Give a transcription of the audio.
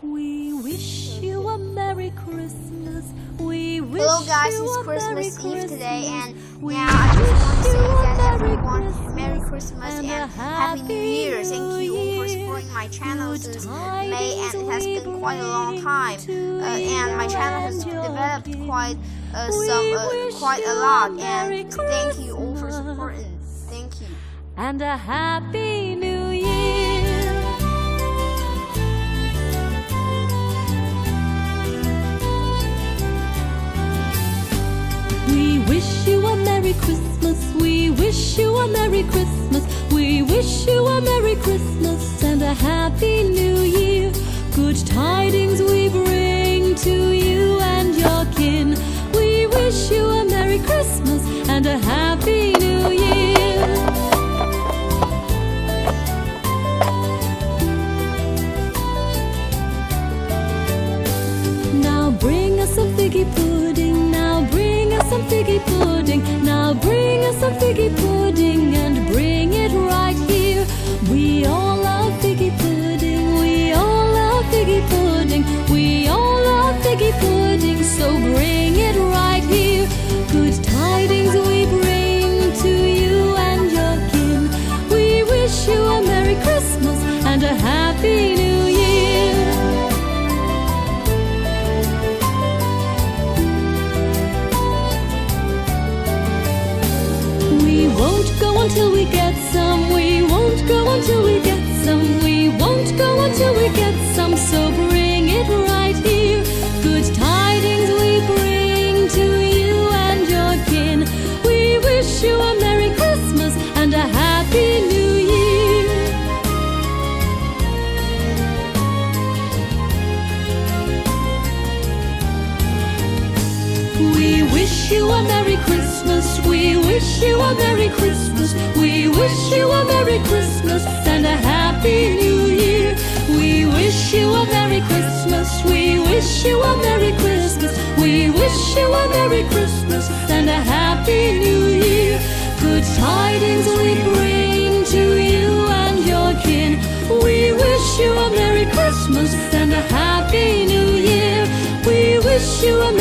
We wish you a Merry Christmas. We wish Hello guys, you it's a Christmas Merry Eve today, and We now I just want to say wish you a that Merry everyone Merry Christmas Christmas and and a Happy New Year. Thank New you all for Year. supporting my channel Good since May, and it has tidings been quite a long we time. bring to And my you channel has and your developed kin. quite We quite wish a you lot, a Merry and thank you all for Christmas supporting. Thank you. and a Happy New Year. We wish you a Merry Christmas. We wish you a Merry Christmas. We wish you a Merry Christmas and a Happy New Year. Good tidings we bring to you and your kin. We wish you a Merry Christmas and a Happy New Year. Now bring us some figgy pudding. Now bring us some figgy pudding. Now bring us some figgy pudding and bring it right here. We all love figgy pudding. We all love figgy pudding. We all love figgy pudding. So bring it right here. Good tidings we bring to you and your kin. We wish you a Merry Christmas and a Happy New Year. We won't go until we get some. We won't go until we get some. We won't go until we get some. So bring it right here. Good tidings we bring to you and your kin. We wish you a Merry Christmas and a Happy New Year. We wish you a Merry Christmas. We wish you a Merry Christmas. We wish you a Merry Christmas and a Happy New Year. We wish you a Merry Christmas. We wish you a Merry Christmas. We wish you a Merry Christmas and a Happy New Year. Good tidings we bring to you and your kin. We wish you a Merry Christmas and a Happy New Year. We wish you a